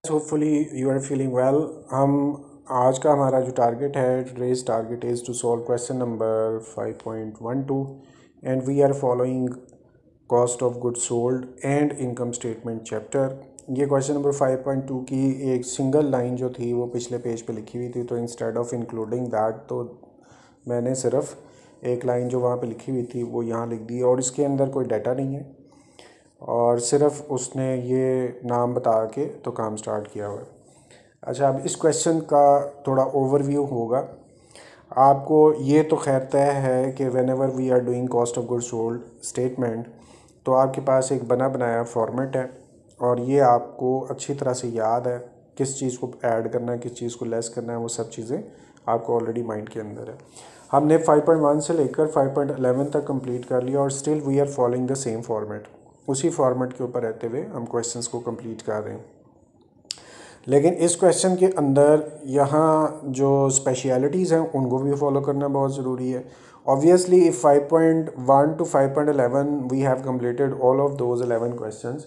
Hopefully you are feeling well. हम आज का हमारा जो टारगेट है, today's target is to solve question number 5.12 and we are following cost of goods sold and income statement chapter. ये question number 5.2 की एक सिंगल लाइन जो थी वो पिछले पेज पे लिखी हुई थी, तो इंस्टेड ऑफ इंक्लूडिंग दैट तो मैंने सिर्फ एक लाइन जो वहाँ पे लिखी हुई थी वो यहाँ लिख दी, और इसके अंदर कोई डाटा नहीं है और सिर्फ उसने ये नाम बता के तो काम स्टार्ट किया हुआ है। अच्छा, अब इस क्वेश्चन का थोड़ा ओवरव्यू होगा। आपको ये तो खैर तय है कि whenever we are doing cost of goods sold statement तो आपके पास एक बना बनाया फॉर्मेट है और ये आपको अच्छी तरह से याद है किस चीज़ को ऐड करना है, किस चीज़ को लेस करना है, वो सब चीज़ें आपको ऑलरेडी माइंड के अंदर है। हमने 5.1 से लेकर 5.11 तक कंप्लीट कर लिया और still we are following the same format. उसी फॉर्मेट के ऊपर रहते हुए हम क्वेश्चंस को कंप्लीट कर रहे हैं। लेकिन इस क्वेश्चन के अंदर यहाँ जो स्पेशलिटीज़ हैं उनको भी फॉलो करना बहुत ज़रूरी है। Obviously if 5.1 to 5.11 we have completed all of those 11 questions,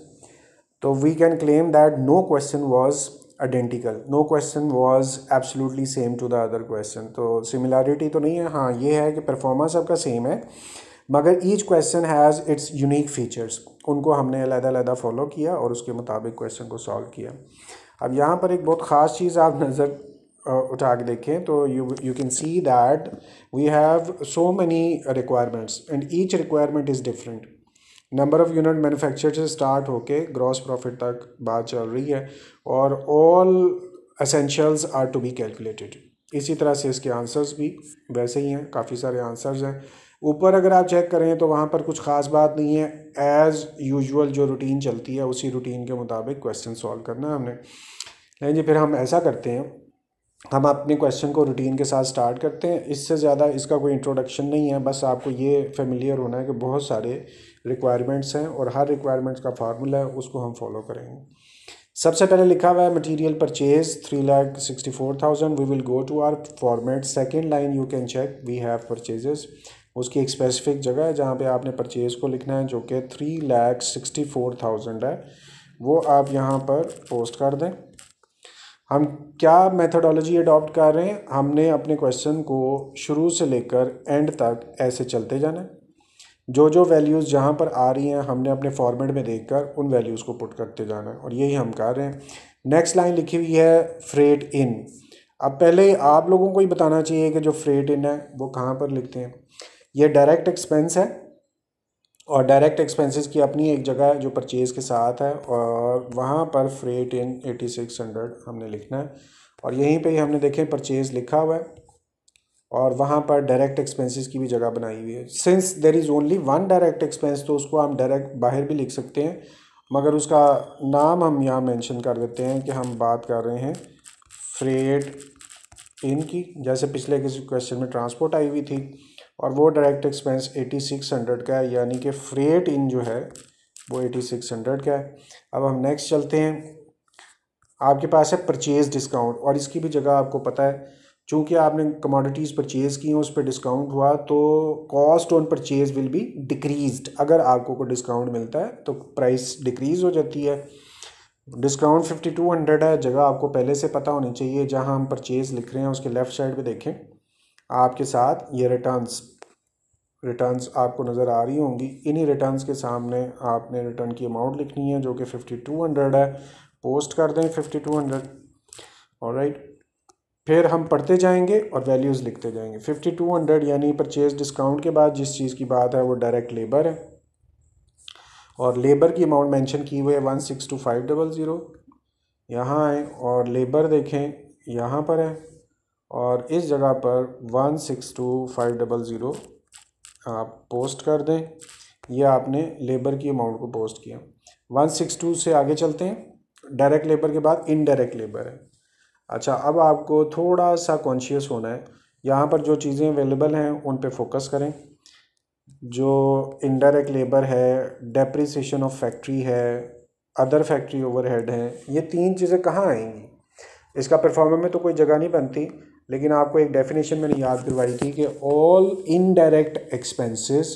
तो we can claim that no question was identical, no question was absolutely same to the other question. तो सिमिलैरिटी तो नहीं है, हाँ ये है कि परफॉर्मेंस सबका सेम है, मगर each question has its unique features. उनको हमने अलग-अलग फॉलो किया और उसके मुताबिक क्वेश्चन को सॉल्व किया। अब यहाँ पर एक बहुत ख़ास चीज़ आप नज़र उठा के देखें तो you can see that we have so many requirements and each requirement is different. Number of unit manufacture से स्टार्ट होके ग्रॉस प्रॉफिट तक बात चल रही है और all essentials are to be calculated. इसी तरह से इसके आंसर्स भी वैसे ही हैं, काफ़ी सारे आंसर्स हैं। ऊपर अगर आप चेक करें तो वहाँ पर कुछ ख़ास बात नहीं है, एज़ यूजुअल जो रूटीन चलती है उसी रूटीन के मुताबिक क्वेश्चन सॉल्व करना है हमने। लेकिन जी फिर हम ऐसा करते हैं, हम अपने क्वेश्चन को रूटीन के साथ स्टार्ट करते हैं। इससे ज़्यादा इसका कोई इंट्रोडक्शन नहीं है, बस आपको ये फेमिलियर होना है कि बहुत सारे रिक्वायरमेंट्स हैं और हर रिक्वायरमेंट्स का फार्मूला है, उसको हम फॉलो करेंगे। सबसे पहले लिखा हुआ है material purchase 3,64,000। We will go to our format. Second line you can check we have purchases. उसकी एक स्पेसिफिक जगह है जहाँ पे आपने परचेज़ को लिखना है जो कि 3,64,000 है, वो आप यहाँ पर पोस्ट कर दें। हम क्या मेथोडोलॉजी अडॉप्ट कर रहे हैं, हमने अपने क्वेश्चन को शुरू से लेकर एंड तक ऐसे चलते जाना है। जो जो वैल्यूज़ जहाँ पर आ रही हैं हमने अपने फॉर्मेट में देखकर उन वैल्यूज़ को पुट करते जाना है और यही हम कर रहे हैं। नेक्स्ट लाइन लिखी हुई है फ्रेट इन। अब पहले आप लोगों को ही बताना चाहिए कि जो फ्रेट इन है वो कहाँ पर लिखते हैं। ये डायरेक्ट एक्सपेंस है और डायरेक्ट एक्सपेंसेस की अपनी एक जगह है जो परचेज़ के साथ है और वहाँ पर फ्रेट इन 8600 हमने लिखना है और यहीं पे ही हमने देखें परचेज़ लिखा हुआ है और वहाँ पर डायरेक्ट एक्सपेंसेस की भी जगह बनाई हुई है। Since there is only one direct expense तो उसको हम डायरेक्ट बाहर भी लिख सकते हैं, मगर उसका नाम हम यहाँ मेंशन कर देते हैं कि हम बात कर रहे हैं फ्रेट इन की। जैसे पिछले किसी क्वेश्चन में ट्रांसपोर्ट आई हुई थी और वो डायरेक्ट एक्सपेंस 8600 का है, यानी कि फ्रेट इन जो है वो 8600 का है। अब हम नेक्स्ट चलते हैं। आपके पास है परचेज़ डिस्काउंट और इसकी भी जगह आपको पता है, चूँकि आपने कमोडिटीज़ परचेज़ की हैं उस पर डिस्काउंट हुआ तो cost on purchase will be decreased. अगर आपको कोई डिस्काउंट मिलता है तो प्राइस डिक्रीज़ हो जाती है। डिस्काउंट 5200 है, जगह आपको पहले से पता होनी चाहिए। जहाँ हम परचेज़ लिख रहे हैं उसके लेफ़्ट साइड पे देखें आपके साथ ये रिटर्न्स आपको नज़र आ रही होंगी। इन्हीं रिटर्न्स के सामने आपने रिटर्न की अमाउंट लिखनी है जो कि 5200 है, पोस्ट कर दें 5200। ऑलराइट, फिर हम पढ़ते जाएंगे और वैल्यूज़ लिखते जाएंगे। 5200 यानी परचेज डिस्काउंट के बाद जिस चीज़ की बात है वो डायरेक्ट लेबर है और लेबर की अमाउंट मेंशन की हुई है 162,500। यहाँ आए और लेबर देखें यहाँ पर है और इस जगह पर 162,500 आप पोस्ट कर दें। ये आपने लेबर की अमाउंट को पोस्ट किया। 162 से आगे चलते हैं। डायरेक्ट लेबर के बाद इनडायरेक्ट लेबर है। अच्छा, अब आपको थोड़ा सा कॉन्शियस होना है, यहाँ पर जो चीज़ें अवेलेबल हैं उन पे फोकस करें। जो इनडायरेक्ट लेबर है, डेप्रिसिएशन ऑफ फैक्ट्री है, अदर फैक्ट्री ओवरहेड हैं, ये तीन चीज़ें कहाँ आएंगी। इसका परफॉर्मेंस में तो कोई जगह नहीं बनती, लेकिन आपको एक डेफिनेशन मैंने याद करवाई थी कि all indirect expenses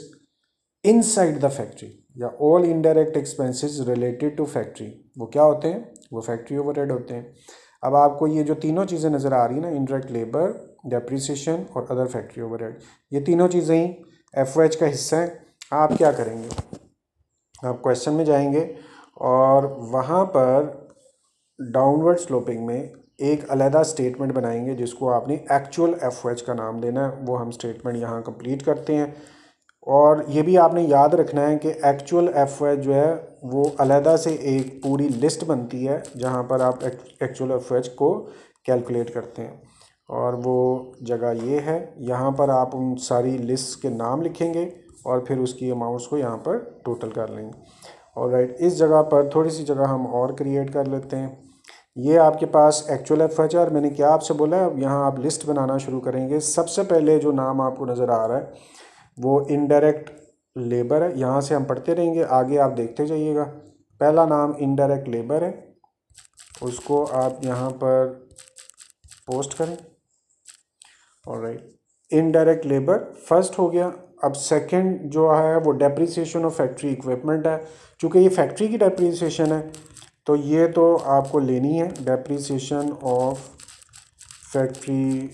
inside the factory या all indirect expenses related to factory, वो क्या होते हैं, वो फैक्ट्री ओवरहेड होते हैं। अब आपको ये जो तीनों चीज़ें नज़र आ रही हैं ना, इनडायरेक्ट लेबर, डेप्रिसिएशन और अदर फैक्ट्री ओवरहेड, ये तीनों चीज़ें ही एफ का हिस्सा हैं। आप क्या करेंगे, आप क्वेश्चन में जाएंगे और वहाँ पर डाउनवर्ड स्लोपिंग में एक अलहदा स्टेटमेंट बनाएंगे जिसको आपने एक्चुअल एफ का नाम देना है। वो हम स्टेटमेंट यहाँ कंप्लीट करते हैं। और ये भी आपने याद रखना है कि एक्चुअल एफ जो है वो अलहदा से एक पूरी लिस्ट बनती है जहाँ पर आप एक्चुअल एफ को कैलकुलेट करते हैं, और वो जगह ये है। यहाँ पर आप उन सारी लिस्ट के नाम लिखेंगे और फिर उसकी अमाउंट्स को यहाँ पर टोटल कर लेंगे। और राइट, इस जगह पर थोड़ी सी जगह हम और क्रिएट कर लेते हैं। ये आपके पास एक्चुअल एफ है और मैंने क्या आपसे बोला है, अब यहाँ आप लिस्ट बनाना शुरू करेंगे। सबसे पहले जो नाम आपको नज़र आ रहा है वो इनडायरेक्ट लेबर है। यहाँ से हम पढ़ते रहेंगे, आगे आप देखते जाइएगा। पहला नाम इनडायरेक्ट लेबर है, उसको आप यहाँ पर पोस्ट करें। ऑलराइट, इनडायरेक्ट लेबर फर्स्ट हो गया। अब सेकंड जो है वो डेप्रिसिएशन ऑफ फैक्ट्री इक्विपमेंट है। चूँकि ये फैक्ट्री की डेप्रिसिएशन है तो ये तो आपको लेनी है, depreciation of factory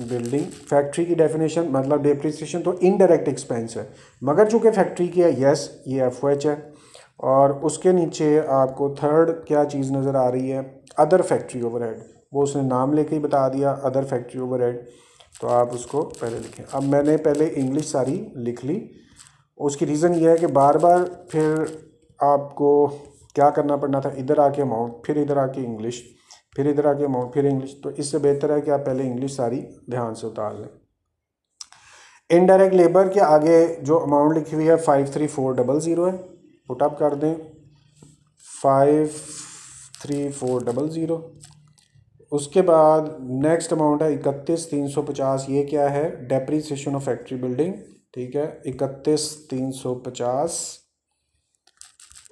building. Factory की डेफिनेशन मतलब डेप्रिसिएशन तो इनडायरेक्ट एक्सपेंस है, मगर चूँकि फैक्ट्री की है, यस ये एफ है। और उसके नीचे आपको थर्ड क्या चीज़ नज़र आ रही है, अदर फैक्ट्री ओवरहेड। वो उसने नाम लेके ही बता दिया, अदर फैक्ट्री ओवरहेड, तो आप उसको पहले लिखें। अब मैंने पहले इंग्लिश सारी लिख ली। उसकी रीज़न ये है कि बार बार फिर आपको क्या करना पड़ना था, इधर आके अमाउंट, फिर इधर आके इंग्लिश, फिर इधर आके अमाउंट, फिर इंग्लिश। तो इससे बेहतर है कि आप पहले इंग्लिश सारी ध्यान से उतार लें। इनडायरेक्ट लेबर के आगे जो अमाउंट लिखी हुई है 53400 है, पुट अप कर दें 53400। उसके बाद नेक्स्ट अमाउंट है 31350। ये क्या है, डेप्रिसिएशन ऑफ फैक्ट्री बिल्डिंग, ठीक है, 31350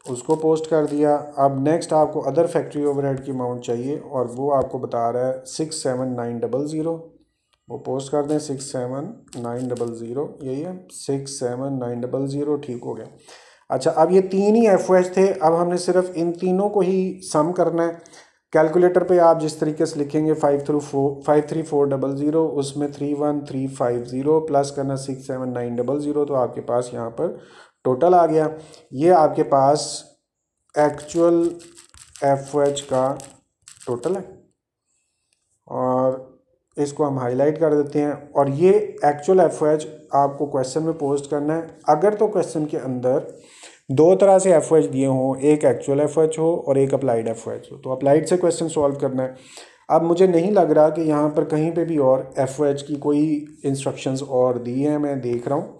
उसको पोस्ट कर दिया। अब नेक्स्ट आपको अदर फैक्ट्री ओवरहेड की अमाउंट चाहिए और वो आपको बता रहा है 67900, वो पोस्ट कर दें 67900, यही है 67900, ठीक हो गया। अच्छा, अब ये तीन ही एफ थे, अब हमने सिर्फ इन तीनों को ही सम करना है। कैलकुलेटर पे आप जिस तरीके से लिखेंगे 53400, उसमें 31350 प्लस करना 67900, तो आपके पास यहाँ पर टोटल आ गया। ये आपके पास एक्चुअल एफ का टोटल है और इसको हम हाईलाइट कर देते हैं। और ये एक्चुअल एफ आपको क्वेश्चन में पोस्ट करना है। अगर तो क्वेश्चन के अंदर दो तरह से एफ दिए हों, एक एक्चुअल एफ हो और एक अप्लाइड एफ हो, तो अप्लाइड से क्वेश्चन सॉल्व करना है। अब मुझे नहीं लग रहा कि यहाँ पर कहीं पे भी और एफ की कोई इंस्ट्रक्शंस और दी हैं, मैं देख रहा हूँ।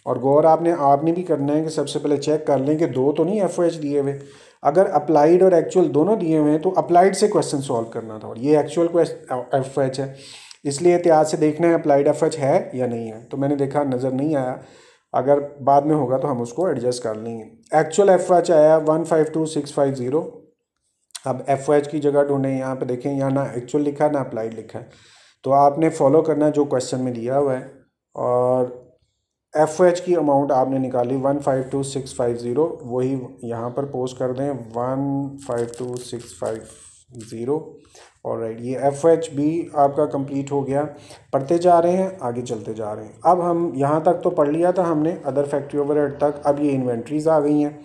और गौर आपने भी करना है कि सबसे पहले चेक कर लें कि दो तो नहीं एफ दिए हुए। अगर अप्लाइड और एक्चुअल दोनों दिए हुए हैं तो अप्लाइड से क्वेश्चन सॉल्व करना था, और ये एक्चुअल एफ है, इसलिए एहतियात से देखना है अप्लाइड एफ है या नहीं है। तो मैंने देखा नज़र नहीं आया, अगर बाद में होगा तो हम उसको एडजस्ट कर लेंगे। एक्चुअल एफ आया 152650। अब एफ की जगह ढूंढें, यहाँ पे देखें, यहाँ ना एक्चुअल लिखा है ना अप्लाइड लिखा है, तो आपने फॉलो करना है जो क्वेश्चन में दिया हुआ है। और एफ की अमाउंट आपने निकाली 152650, वही यहाँ पर पोस्ट कर दें 152650। और राइट, ये एफ भी आपका कंप्लीट हो गया। पढ़ते जा रहे हैं, आगे चलते जा रहे हैं। अब हम यहाँ तक तो पढ़ लिया था हमने अदर फैक्ट्री ओवरहेड तक। अब ये इन्वेंट्रीज़ आ गई हैं।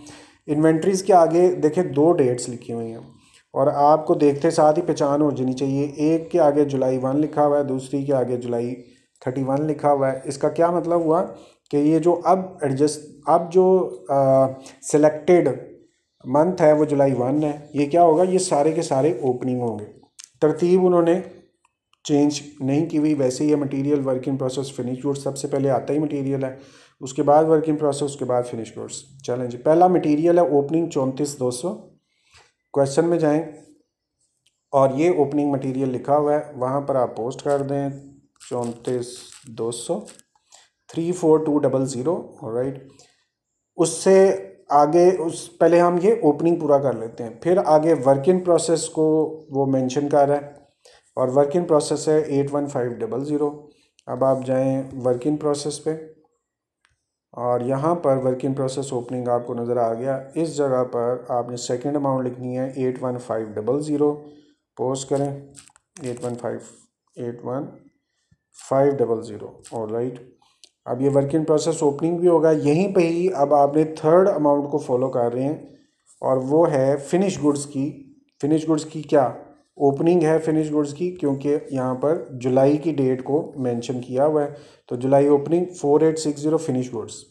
इन्वेंट्रीज़ के आगे देखें दो डेट्स लिखी हुई हैं और आपको देखते साथ ही पहचान हो जानी चाहिए। एक के आगे जुलाई 1 लिखा हुआ है, दूसरी के आगे जुलाई 31 लिखा हुआ है। इसका क्या मतलब हुआ कि ये जो अब जो सिलेक्टेड मंथ है वो जुलाई 1 है। ये क्या होगा, ये सारे के सारे ओपनिंग होंगे। तरतीब उन्होंने चेंज नहीं की हुई, वैसे ही material work in process finish goods, सबसे पहले आता ही मटेरियल है, उसके बाद वर्क इन प्रोसेस, उसके बाद फिनिश गुड्स। चलें जी, पहला मटेरियल है ओपनिंग 34200। क्वेश्चन में जाएं और ये ओपनिंग मटेरियल लिखा हुआ है, वहाँ पर आप पोस्ट कर दें 34200 34200। ऑलराइट, उससे आगे पहले हम ये ओपनिंग पूरा कर लेते हैं, फिर आगे वर्क इन प्रोसेस को वो मेंशन कर रहा है और वर्क इन प्रोसेस है 81500। अब आप जाएं वर्क इन प्रोसेस पे और यहाँ पर वर्क इन प्रोसेस ओपनिंग आपको नज़र आ गया। इस जगह पर आपने सेकंड अमाउंट लिखनी है 81500, पोस्ट करें 81500 और राइट। अब ये वर्क इन प्रोसेस ओपनिंग भी होगा यहीं पे ही। अब आपने थर्ड अमाउंट को फॉलो कर रहे हैं और वो है फिनिश गुड्स की। फिनिश गुड्स की क्या ओपनिंग है फिनिश गुड्स की, क्योंकि यहाँ पर जुलाई की डेट को मेंशन किया हुआ है। तो जुलाई ओपनिंग 4860 फिनिश गुड्स,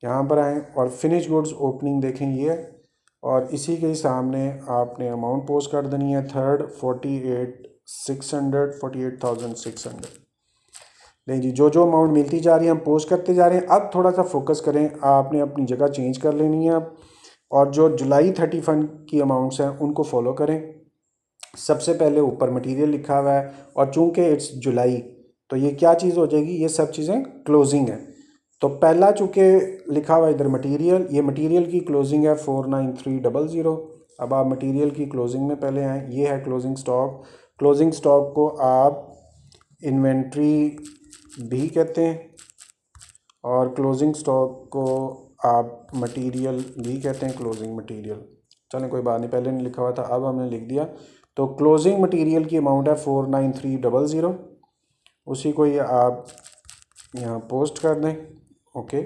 यहाँ पर आएँ और फिनिश गुड्स ओपनिंग देखें ये, और इसी के सामने आपने अमाउंट पोस्ट कर देनी है थर्ड 48,600। नहीं जी, जो जो अमाउंट मिलती जा रही है हम पोस्ट करते जा रहे हैं। अब थोड़ा सा फोकस करें, आपने अपनी जगह चेंज कर लेनी है अब, और जो जुलाई 31 की अमाउंट्स हैं उनको फॉलो करें। सबसे पहले ऊपर मटेरियल लिखा हुआ है और चूंकि इट्स जुलाई तो ये क्या चीज़ हो जाएगी, ये सब चीज़ें क्लोजिंग है। तो पहला चूंकि लिखा हुआ इधर मटेरियल, ये मटेरियल की क्लोजिंग है 49300। अब आप मटेरियल की क्लोजिंग में पहले आए, ये है क्लोजिंग स्टॉक। क्लोजिंग स्टॉक को आप इन्वेंट्री भी कहते हैं और क्लोजिंग स्टॉक को आप मटेरियल भी कहते हैं, क्लोजिंग मटेरियल। चलें कोई बात नहीं, पहले नहीं लिखा हुआ था अब हमने लिख दिया। तो क्लोजिंग मटेरियल की अमाउंट है 49300, उसी को ये आप यहाँ पोस्ट कर दें। ओके,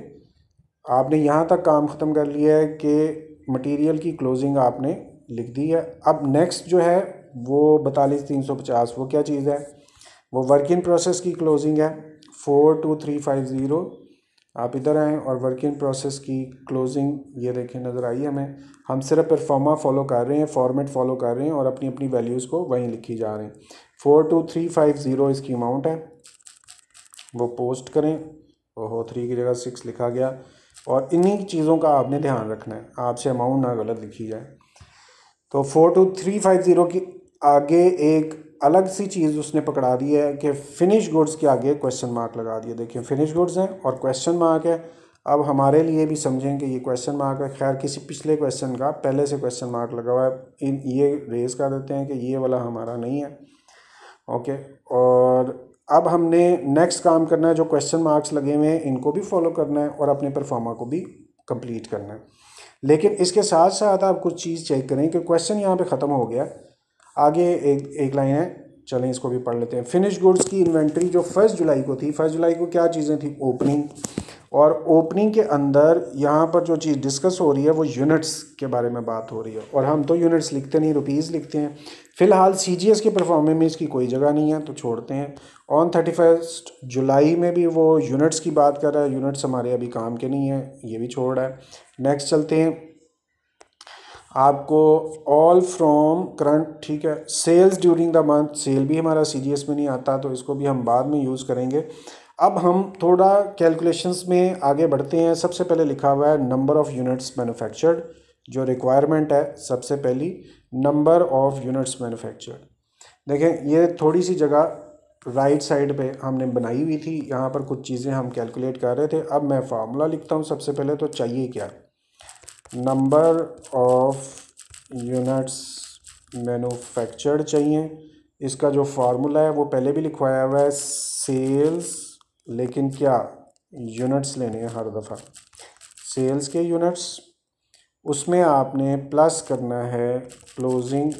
आपने यहाँ तक काम ख़त्म कर लिया है कि मटेरियल की क्लोजिंग आपने लिख दी है। अब नेक्स्ट जो है वो 42350, वो क्या चीज़ है, वो वर्क इन प्रोसेस की क्लोजिंग है 42350। आप इधर आएँ और वर्क इन प्रोसेस की क्लोजिंग ये देखें नज़र आई हमें। हम सिर्फ परफॉर्मा फॉलो कर रहे हैं, फॉर्मेट फॉलो कर रहे हैं और अपनी अपनी वैल्यूज़ को वहीं लिखी जा रहे हैं। 42350 इसकी अमाउंट है, वो पोस्ट करें। ओहो 3 की जगह 6 लिखा गया। और इन्हीं चीज़ों का आपने ध्यान रखना है, आपसे अमाउंट ना गलत लिखी जाए। तो 42350 की आगे एक अलग सी चीज़ उसने पकड़ा दी है कि फ़िनिश गुड्स के आगे क्वेश्चन मार्क लगा दिया। देखिए फ़िनिश गुड्स हैं और क्वेश्चन मार्क है। अब हमारे लिए भी समझें कि ये क्वेश्चन मार्क है। खैर किसी पिछले क्वेश्चन का पहले से क्वेश्चन मार्क लगा हुआ है, ये रेज़ कर देते हैं कि ये वाला हमारा नहीं है। ओके, और अब हमने नेक्स्ट काम करना है, जो क्वेश्चन मार्क्स लगे हुए हैं इनको भी फॉलो करना है और अपने परफॉर्मा को भी कंप्लीट करना है। लेकिन इसके साथ साथ आप कुछ चीज़ चेक करें कि क्वेश्चन यहाँ पे ख़त्म हो गया, आगे एक लाइन है, चलें इसको भी पढ़ लेते हैं। फिनिश गुड्स की इन्वेंट्री जो 1 जुलाई को थी, 1 जुलाई को क्या चीज़ें थी, ओपनिंग। और ओपनिंग के अंदर यहाँ पर जो चीज़ डिस्कस हो रही है वो यूनिट्स के बारे में बात हो रही है, और हम तो यूनिट्स लिखते नहीं, रुपीज़ लिखते हैं। फ़िलहाल CGS के परफॉर्मेंस में इसकी कोई जगह नहीं है तो छोड़ते हैं। ऑन 31 जुलाई में भी वो यूनिट्स की बात कर रहा है, यूनिट्स हमारे अभी काम के नहीं है, ये भी छोड़ रहा है। नेक्स्ट चलते हैं, आपको ऑल फ्रॉम करंट, ठीक है। Sales during the month, sale भी हमारा CGS में नहीं आता तो इसको भी हम बाद में यूज़ करेंगे। अब हम थोड़ा कैलकुलेशंस में आगे बढ़ते हैं। सबसे पहले लिखा हुआ है नंबर ऑफ़ यूनिट्स मैन्युफैक्चर्ड, जो रिक्वायरमेंट है सबसे पहली नंबर ऑफ़ यूनिट्स मैन्युफैक्चर्ड। देखें ये थोड़ी सी जगह राइट साइड पे हमने बनाई हुई थी, यहाँ पर कुछ चीज़ें हम कैलकुलेट कर रहे थे। अब मैं फार्मूला लिखता हूँ सबसे पहले। तो चाहिए क्या, नंबर ऑफ यूनिट्स मैन्युफैक्चर्ड चाहिए। इसका जो फार्मूला है वो पहले भी लिखवाया हुआ है, सेल्स, लेकिन क्या यूनिट्स लेने हैं हर दफ़ा, सेल्स के यूनिट्स, उसमें आपने प्लस करना है क्लोजिंग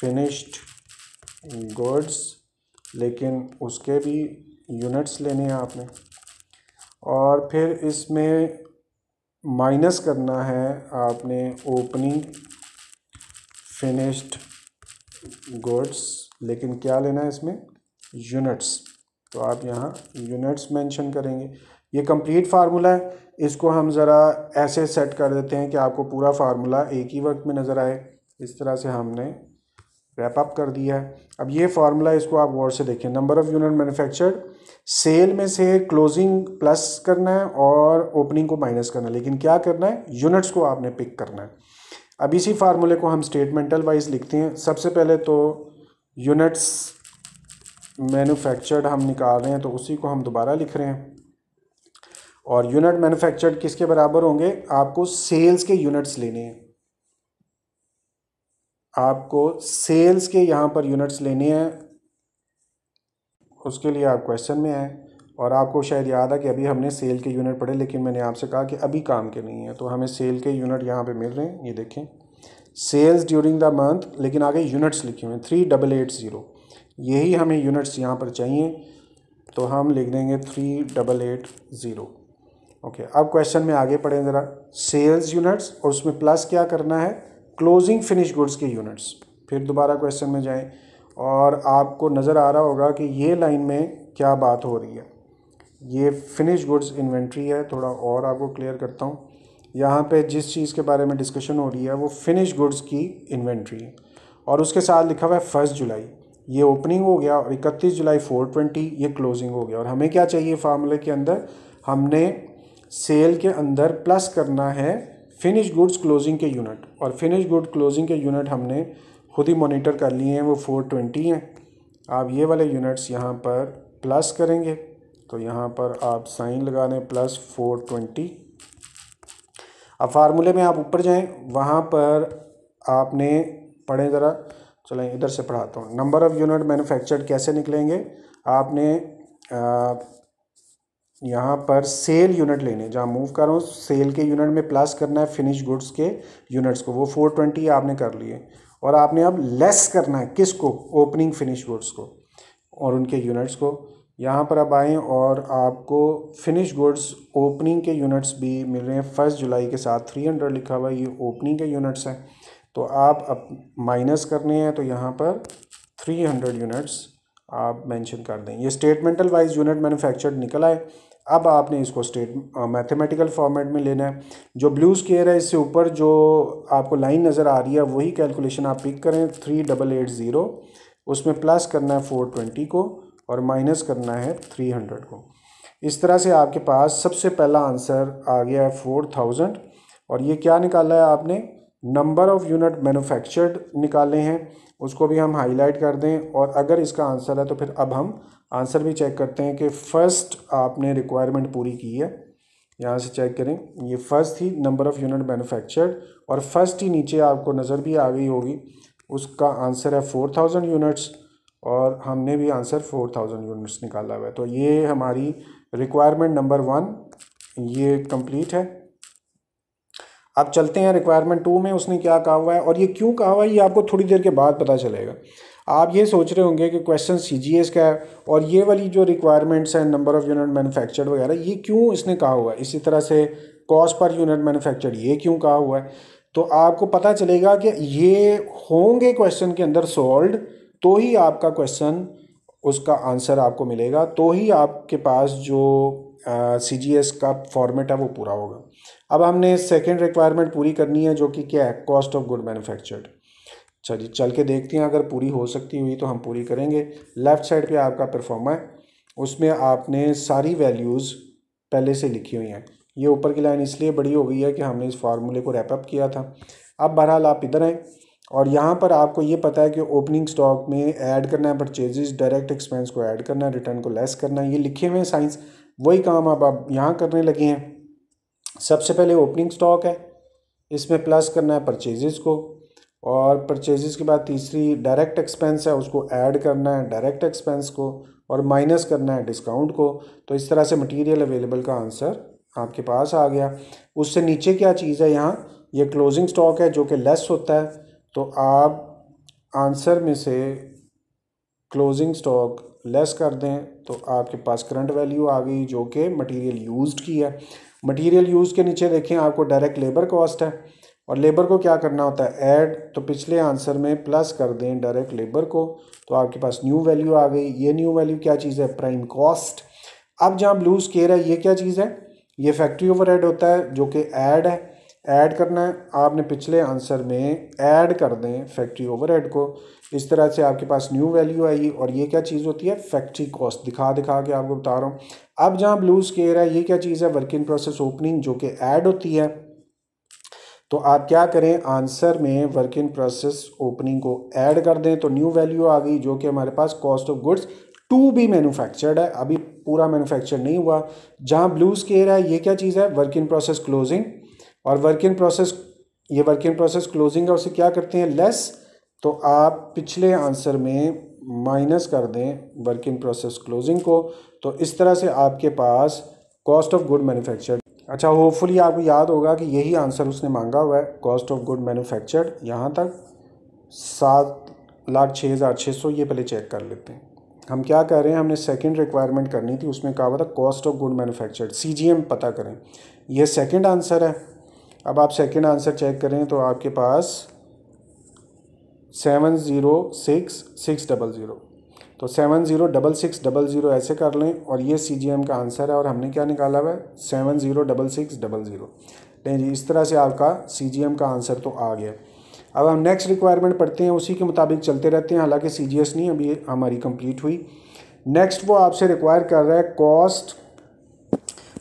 फिनिश्ड गुड्स, लेकिन उसके भी यूनिट्स लेने हैं आपने। और फिर इसमें माइनस करना है आपने ओपनिंग फिनिश्ड गुड्स, लेकिन क्या लेना है इसमें, यूनिट्स। तो आप यहाँ यूनिट्स मेंशन करेंगे। ये कंप्लीट फार्मूला है, इसको हम ज़रा ऐसे सेट कर देते हैं कि आपको पूरा फार्मूला एक ही वक्त में नज़र आए। इस तरह से हमने रैप अप कर दिया है। अब ये फार्मूला, इसको आप गौर से देखें, number of unit manufactured, sale में से क्लोजिंग प्लस करना है और ओपनिंग को माइनस करना है, लेकिन क्या करना है, यूनिट्स को आपने पिक करना है। अब इसी फार्मूले को हम स्टेटमेंटल वाइज लिखते हैं। सबसे पहले तो यूनिट्स मैन्युफैक्चर्ड हम निकाल रहे हैं तो उसी को हम दोबारा लिख रहे हैं। और यूनिट मैन्युफैक्चर्ड किसके बराबर होंगे, आपको सेल्स के यूनिट्स लेने हैं, आपको सेल्स के यहाँ पर यूनिट्स लेने हैं। उसके लिए आप क्वेश्चन में आए और आपको शायद याद है कि अभी हमने सेल के यूनिट पढ़े, लेकिन मैंने आपसे कहा कि अभी काम के नहीं है, तो हमें सेल के यूनिट यहाँ पे मिल रहे हैं। ये देखें सेल्स ड्यूरिंग द मंथ, लेकिन आगे यूनिट्स लिखे हुए हैं 3880, यही हमें यूनिट्स यहाँ पर चाहिए, तो हम लिख देंगे 3880। ओके, अब क्वेश्चन में आगे पढ़ें ज़रा। सेल्स यूनिट्स और उसमें प्लस क्या करना है, क्लोजिंग फिनिश गुड्स के यूनिट्स। फिर दोबारा क्वेश्चन में जाएं और आपको नज़र आ रहा होगा कि ये लाइन में क्या बात हो रही है। ये फिनिश गुड्स इन्वेंट्री है, थोड़ा और आपको क्लियर करता हूँ। यहाँ पे जिस चीज़ के बारे में डिस्कशन हो रही है वो फिनिश गुड्स की इन्वेंट्री है, और उसके साथ लिखा हुआ है 1 जुलाई, ये ओपनिंग हो गया, और 31 जुलाई 420 ये क्लोजिंग हो गया। और हमें क्या चाहिए फार्मूले के अंदर, हमने सेल के अंदर प्लस करना है फिनिश गुड्स क्लोजिंग के यूनिट, और फिनिश गुड क्लोजिंग के यूनिट हमने खुद ही मॉनिटर कर लिए हैं, वो 420 हैं। आप ये वाले यूनिट्स यहाँ पर प्लस करेंगे, तो यहाँ पर आप साइन लगा दें प्लस 420। अब फार्मूले में आप ऊपर जाएं, वहाँ पर आपने पढ़ें ज़रा, चलें इधर से पढ़ाता हूँ। नंबर ऑफ़ यूनिट मैन्युफैक्चर्ड कैसे निकलेंगे, आपने यहाँ पर सेल यूनिट लेने, जहाँ मूव कर रहा हूँ सेल के यूनिट में प्लस करना है फिनिश गुड्स के यूनिट्स को, वो 420 आपने कर लिए, और आपने अब लेस करना है किसको, ओपनिंग फिनिश गुड्स को और उनके यूनिट्स को। यहाँ पर अब आएँ और आपको फिनिश गुड्स ओपनिंग के यूनिट्स भी मिल रहे हैं 1 जुलाई के साथ 300 लिखा हुआ है, ये ओपनिंग के यूनिट्स हैं। तो आप अब माइनस करने हैं, तो यहाँ पर 300 यूनिट्स आप मेंशन कर दें। ये स्टेटमेंटल वाइज यूनिट मैन्युफैक्चर्ड निकल आए। अब आपने इसको मैथमेटिकल फॉर्मेट में लेना है। जो ब्लू स्क्वायर है इससे ऊपर जो आपको लाइन नज़र आ रही है वही कैलकुलेशन आप पिक करें, 3880, उसमें प्लस करना है 420 को और माइनस करना है 300 को। इस तरह से आपके पास सबसे पहला आंसर आ गया है 4000, और ये क्या निकाला है आपने, नंबर ऑफ़ यूनिट मैन्युफैक्चर्ड निकाले हैं, उसको भी हम हाईलाइट कर दें। और अगर इसका आंसर है तो फिर अब हम आंसर भी चेक करते हैं कि फ़र्स्ट आपने रिक्वायरमेंट पूरी की है। यहाँ से चेक करें, ये फर्स्ट थी नंबर ऑफ़ यूनिट मैन्युफैक्चर्ड, और फर्स्ट ही नीचे आपको नज़र भी आ गई होगी, उसका आंसर है 4000 यूनिट्स, और हमने भी आंसर 4000 यूनिट्स निकाला हुआ है। तो ये हमारी रिक्वायरमेंट नंबर 1 ये कंप्लीट है। अब चलते हैं रिक्वायरमेंट 2 में, उसने क्या कहा हुआ है, और ये क्यों कहा हुआ है ये आपको थोड़ी देर के बाद पता चलेगा। आप ये सोच रहे होंगे कि क्वेश्चन CGS का है, और ये वाली जो रिक्वायरमेंट्स हैं नंबर ऑफ़ यूनिट मैन्युफैक्चर्ड वगैरह, ये क्यों इसने कहा हुआ है। इसी तरह से कॉस्ट पर यूनिट मैन्युफैक्चर्ड ये क्यों कहा हुआ है, तो आपको पता चलेगा कि ये होंगे क्वेश्चन के अंदर सॉल्व्ड, तो ही आपका क्वेश्चन उसका आंसर आपको मिलेगा, तो ही आपके पास जो CGS का फॉर्मेट है वो पूरा होगा। अब हमने सेकेंड रिक्वायरमेंट पूरी करनी है, जो कि क्या है, कॉस्ट ऑफ गुड मैन्युफैक्चर्ड। चलिए चल के देखते हैं, अगर पूरी हो सकती हुई तो हम पूरी करेंगे। लेफ़्ट साइड पे आपका परफॉर्मा है, उसमें आपने सारी वैल्यूज़ पहले से लिखी हुई हैं। ये ऊपर की लाइन इसलिए बड़ी हो गई है कि हमने इस फार्मूले को रैप अप किया था। अब बहरहाल आप इधर आएँ, और यहाँ पर आपको ये पता है कि ओपनिंग स्टॉक में ऐड करना है परचेजेस, डायरेक्ट एक्सपेंस को ऐड करना है, रिटर्न को लेस करना है, ये लिखे हुए हैं साइंस, वही काम अब आप यहाँ करने लगे हैं। सबसे पहले ओपनिंग स्टॉक है, इसमें प्लस करना है परचेजेस को, और परचेजेस के बाद तीसरी डायरेक्ट एक्सपेंस है, उसको ऐड करना है डायरेक्ट एक्सपेंस को, और माइनस करना है डिस्काउंट को। तो इस तरह से मटेरियल अवेलेबल का आंसर आपके पास आ गया। उससे नीचे क्या चीज़ है, यहाँ ये क्लोजिंग स्टॉक है जो कि लेस होता है, तो आप आंसर में से क्लोजिंग स्टॉक लेस कर दें तो आपके पास करंट वैल्यू आ गई जो कि मटेरियल यूज्ड की है। मटेरियल यूज़ के नीचे देखें आपको डायरेक्ट लेबर कॉस्ट है, और लेबर को क्या करना होता है, ऐड, तो पिछले आंसर में प्लस कर दें डायरेक्ट लेबर को, तो आपके पास न्यू वैल्यू आ गई। ये न्यू वैल्यू क्या चीज़ है, प्राइम कॉस्ट। अब जहाँ ब्लू स्क्वायर है ये क्या चीज़ है, ये फैक्ट्री ओवरहेड होता है जो कि ऐड है, ऐड करना है आपने पिछले आंसर में, ऐड कर दें फैक्ट्री ओवरहेड को। इस तरह से आपके पास न्यू वैल्यू आई, और ये क्या चीज़ होती है, फैक्ट्री कॉस्ट। दिखा के आपको बता रहा हूँ। अब जहाँ ब्लू स्क्वायर है ये क्या चीज़ है, वर्क इन प्रोसेस ओपनिंग जो कि ऐड होती है। तो आप क्या करें, आंसर में वर्क इन प्रोसेस ओपनिंग को ऐड कर दें, तो न्यू वैल्यू आ गई जो कि हमारे पास cost of goods to be manufactured है, अभी पूरा मैन्युफैक्चर नहीं हुआ। जहाँ ब्लू स्क्वायर है ये क्या चीज़ है, वर्क इन प्रोसेस क्लोजिंग, और वर्क इन प्रोसेस, ये वर्क इन प्रोसेस क्लोजिंग है, उसे क्या करते हैं, लेस। तो आप पिछले आंसर में माइनस कर दें वर्क इन प्रोसेस क्लोजिंग को, तो इस तरह से आपके पास कॉस्ट ऑफ गुड मैन्युफैक्चर्ड। अच्छा, होपफुली आपको याद होगा कि यही आंसर उसने मांगा हुआ है, कॉस्ट ऑफ गुड मैन्युफैक्चर्ड यहाँ तक 7,06,600। ये पहले चेक कर लेते हैं हम क्या कर रहे हैं। हमने सेकंड रिक्वायरमेंट करनी थी, उसमें कहा हुआ था cost of good manufactured, CGM पता करें। ये सेकंड आंसर है। अब आप सेकंड आंसर चेक करें तो आपके पास 706,600, तो 7,066,000 ऐसे कर लें और ये CGM का आंसर है। और हमने क्या निकाला हुआ है 7,066,000। नहीं जी, इस तरह से आपका CGM का आंसर तो आ गया। अब हम नेक्स्ट रिक्वायरमेंट पढ़ते हैं, उसी के मुताबिक चलते रहते हैं। हालांकि CGS नहीं अभी हमारी कंप्लीट हुई। नेक्स्ट वो आपसे रिक्वायर कर रहा है कॉस्ट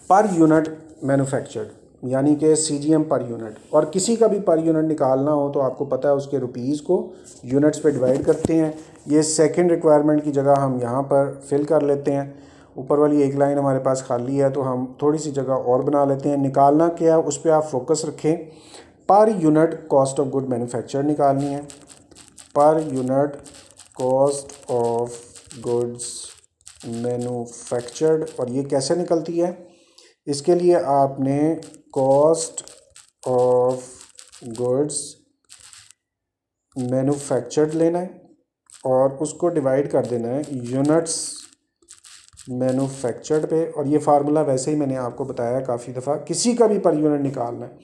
पर यूनिट मैन्युफैक्चर्ड, यानी कि CGM पर यूनिट। और किसी का भी पर यूनिट निकालना हो तो आपको पता है उसके रुपीज़ को यूनिट्स पे डिवाइड करते हैं। ये सेकंड रिक्वायरमेंट की जगह हम यहाँ पर फिल कर लेते हैं। ऊपर वाली एक लाइन हमारे पास खाली है तो हम थोड़ी सी जगह और बना लेते हैं। निकालना क्या है उस पर आप फोकस रखें। पर unit cost of good manufactured निकालनी है, पर unit cost of goods manufactured. और ये कैसे निकलती है, इसके लिए आपने कॉस्ट ऑफ गुड्स मैन्युफैक्चर्ड लेना है और उसको डिवाइड कर देना है यूनिट्स मैन्युफैक्चर्ड पे। और ये फार्मूला वैसे ही मैंने आपको बताया काफ़ी दफ़ा, किसी का भी पर यूनिट निकालना है।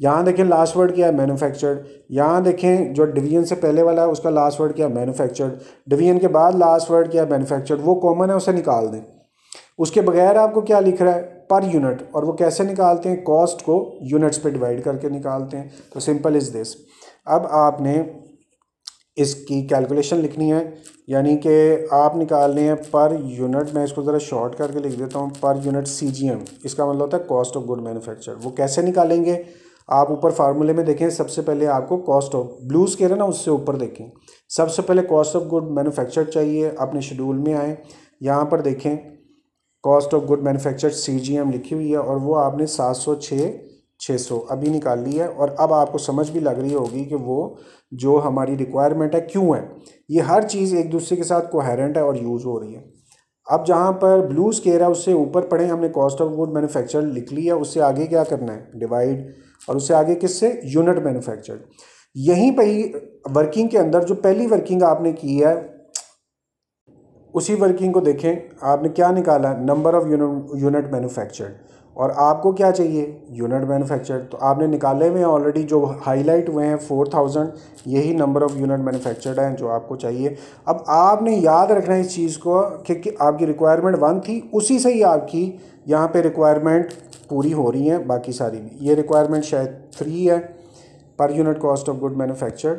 यहाँ देखें लास्ट वर्ड क्या है, मैन्युफैक्चर्ड। यहाँ देखें जो डिवीजन से पहले वाला है उसका लास्ट वर्ड क्या है, मैन्युफैक्चर्ड। डिवीजन के बाद लास्ट वर्ड क्या है, मैन्युफैक्चर्ड। वो कॉमन है, उसे निकाल दें। उसके बगैर आपको क्या लिख रहा है, पर यूनिट। और वो कैसे निकालते हैं, कॉस्ट को यूनिट्स पे डिवाइड करके निकालते हैं। तो सिंपल इज़ दिस। अब आपने इसकी कैलकुलेशन लिखनी है, यानी कि आप निकालने हैं पर यूनिट। मैं इसको ज़रा शॉर्ट करके लिख देता हूँ, पर यूनिट CGM, इसका मतलब होता है कॉस्ट ऑफ गुड मैन्युफैक्चर। वो कैसे निकालेंगे, आप ऊपर फार्मूले में देखें। सबसे पहले आपको कॉस्ट ऑफ ब्लू स्केल है ना, उससे ऊपर देखें। सबसे पहले कॉस्ट ऑफ गुड मैन्युफैक्चर चाहिए। अपने शेड्यूल में आएँ, यहाँ पर देखें cost of good manufacture CGM लिखी हुई है और वो आपने 706,600 अभी निकाल ली है। और अब आपको समझ भी लग रही होगी कि वो जो हमारी रिक्वायरमेंट है क्यों है। ये हर चीज़ एक दूसरे के साथ कोहेरेंट है और यूज़ हो रही है। अब जहाँ पर ब्लू स्केयर है उससे ऊपर पढ़ें, हमने कॉस्ट ऑफ गुड मैन्युफैक्चर लिख लिया। उससे आगे क्या करना है, डिवाइड। और उससे आगे किससे, यूनिट मैन्युफैक्चर। यहीं पर ही वर्किंग के अंदर जो पहली वर्किंग आपने की है उसी वर्किंग को देखें। आपने क्या निकाला, नंबर ऑफ यूनिट मैन्युफैक्चर्ड। और आपको क्या चाहिए, यूनिट मैन्युफैक्चर्ड। तो आपने निकाले हुए हैं ऑलरेडी, जो हाईलाइट हुए हैं 4,000, यही नंबर ऑफ यूनिट मैन्युफैक्चर्ड हैं जो आपको चाहिए। अब आपने याद रखना है इस चीज़ को कि आपकी रिक्वायरमेंट 1 थी, उसी से ही आपकी यहाँ पे रिक्वायरमेंट पूरी हो रही हैं बाकी सारी भी। ये रिक्वायरमेंट शायद 3 है, पर unit cost of good manufactured.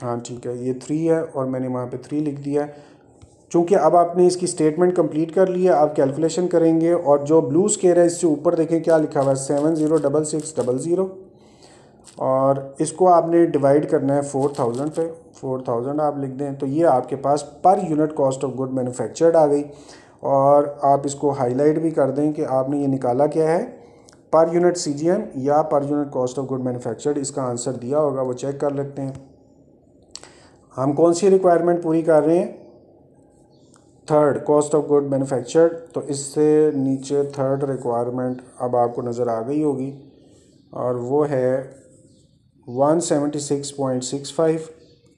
हाँ ठीक है, ये 3 है और मैंने वहाँ पे 3 लिख दिया है। चूँकि अब आपने इसकी स्टेटमेंट कंप्लीट कर ली है, आप कैलकुलेशन करेंगे। और जो ब्लू स्केयर है इससे ऊपर देखें क्या लिखा हुआ है, 7,066,000। और इसको आपने डिवाइड करना है 4,000 पे, 4,000 आप लिख दें। तो ये आपके पास per unit cost of good manufactured आ गई। और आप इसको हाईलाइट भी कर दें कि आपने ये निकाला क्या है, पर यूनिट CGM या पर unit cost of good manufactured. इसका आंसर दिया होगा, वो चेक कर लेते हैं। हम कौन सी रिक्वायरमेंट पूरी कर रहे हैं, third, cost of good manufactured. तो इससे नीचे थर्ड रिक्वायरमेंट अब आपको नज़र आ गई होगी और वो है 176.65।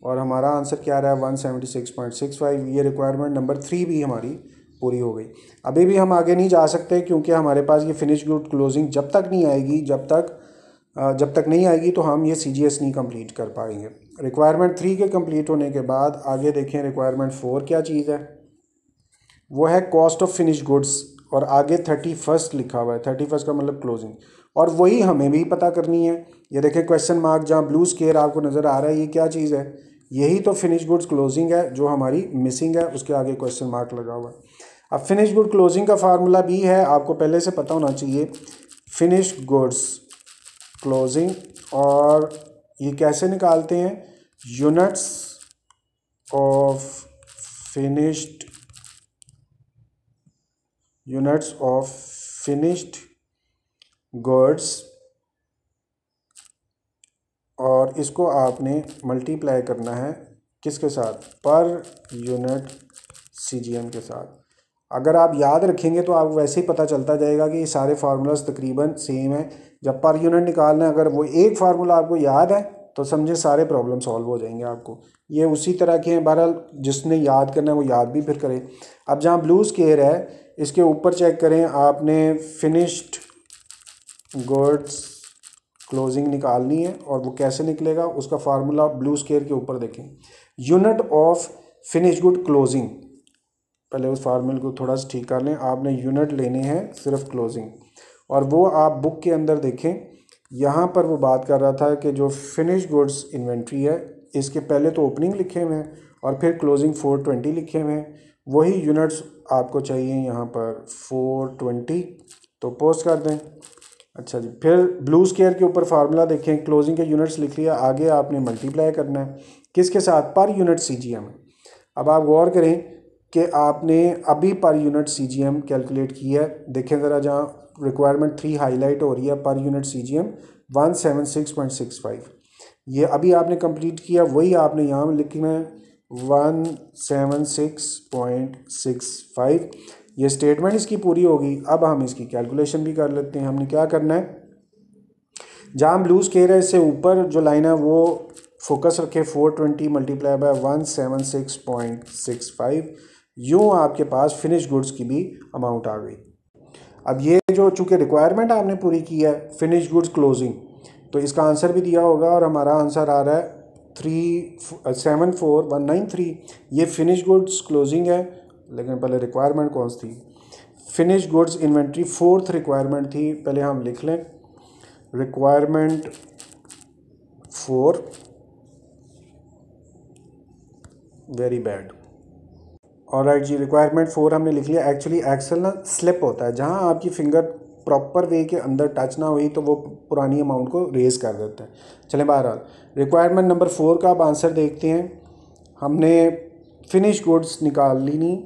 और हमारा आंसर क्या रहा है, 176.65। ये रिक्वायरमेंट नंबर 3 भी हमारी पूरी हो गई। अभी भी हम आगे नहीं जा सकते क्योंकि हमारे पास ये फिनिश गुड क्लोजिंग जब तक नहीं आएगी, जब तक नहीं आएगी तो हम ये CGS नहीं कंप्लीट कर पाएंगे। रिक्वायरमेंट 3 के कंप्लीट होने के बाद आगे देखें रिक्वायरमेंट 4 क्या चीज़ है, वो है कॉस्ट ऑफ फिनिश गुड्स। और आगे 31 लिखा हुआ है, 31 का मतलब क्लोजिंग। और वही हमें भी पता करनी है। ये देखें क्वेश्चन मार्क जहाँ ब्लू स्केयर आपको नज़र आ रहा है, ये क्या चीज़ है, यही तो फिनिश गुड्स क्लोजिंग है जो हमारी मिसिंग है, उसके आगे क्वेश्चन मार्क लगा हुआ है। अब फिनिश गुड क्लोजिंग का फार्मूला भी है, आपको पहले से पता होना चाहिए, फिनिश गुड्स क्लोजिंग। और ये कैसे निकालते हैं, यूनिट्स ऑफ फिनिश्ड गुड्स। और इसको आपने मल्टीप्लाई करना है किसके साथ, पर यूनिट CGM के साथ। अगर आप याद रखेंगे तो आपको वैसे ही पता चलता जाएगा कि ये सारे फार्मूलाज तकरीबन सेम है। जब पर यूनिट निकालना है, अगर वो एक फार्मूला आपको याद है तो समझे सारे प्रॉब्लम सॉल्व हो जाएंगे आपको। ये उसी तरह के हैं, बहरहाल जिसने याद करना है वो याद भी फिर करे। अब जहाँ ब्लू स्केयर है इसके ऊपर चेक करें, आपने फिनिश्ड गुड्स क्लोजिंग निकालनी है और वो कैसे निकलेगा उसका फार्मूला ब्लू स्केयर के ऊपर देखें, unit of finish good closing. पहले उस फार्मूले को थोड़ा सा ठीक कर लें। आपने यूनिट लेने हैं सिर्फ क्लोजिंग, और वो आप बुक के अंदर देखें। यहाँ पर वो बात कर रहा था कि जो फिनिश गुड्स इन्वेंट्री है इसके पहले तो ओपनिंग लिखे हुए हैं और फिर क्लोजिंग 420 लिखे हुए हैं। वही यूनिट्स आपको चाहिए यहाँ पर 420, तो पोस्ट कर दें। अच्छा जी, फिर ब्लू स्केयर के ऊपर फार्मूला देखें, क्लोजिंग के यूनिट्स लिख लिया, आगे आपने मल्टीप्लाई करना है किसके साथ, पर यूनिट CGM। अब आप गौर करें कि आपने अभी पर यूनिट CGM कैलकुलेट किया है। देखें ज़रा, जहाँ रिक्वायरमेंट 3 हाईलाइट हो रही है, पर यूनिट CGM 176.65, ये अभी आपने कंप्लीट किया, वही आपने यहाँ में लिखना है 176.65। ये स्टेटमेंट इसकी पूरी होगी। अब हम इसकी कैलकुलेशन भी कर लेते हैं। हमने क्या करना है, जहाँ ब्लू स्केयर है इससे ऊपर जो लाइन है वो फोकस रखे 420 मल्टीप्लाई बाय 176.65, यूँ आपके पास फिनिश गुड्स की भी अमाउंट आ गई। अब ये जो चूँकि रिक्वायरमेंट आपने पूरी की है फिनिश गुड्स क्लोजिंग, तो इसका आंसर भी दिया होगा और हमारा आंसर आ रहा है 374,193। ये फिनिश गुड्स क्लोजिंग है, लेकिन पहले रिक्वायरमेंट कौन सी थी, finish goods inventory 4th requirement थी। पहले हम लिख लें रिक्वायरमेंट 4, वेरी बैड। ऑलराइट जी, रिक्वायरमेंट 4 हमने लिख लिया। एक्चुअली एक्सेल ना स्लिप होता है, जहाँ आपकी फिंगर प्रॉपर वे के अंदर टच ना हुई तो वो पुरानी अमाउंट को रेज कर देता है। चलें, बहरहाल रिक्वायरमेंट नंबर 4 का अब आंसर देखते हैं। हमने फिनिश गुड्स निकाल ली नहीं,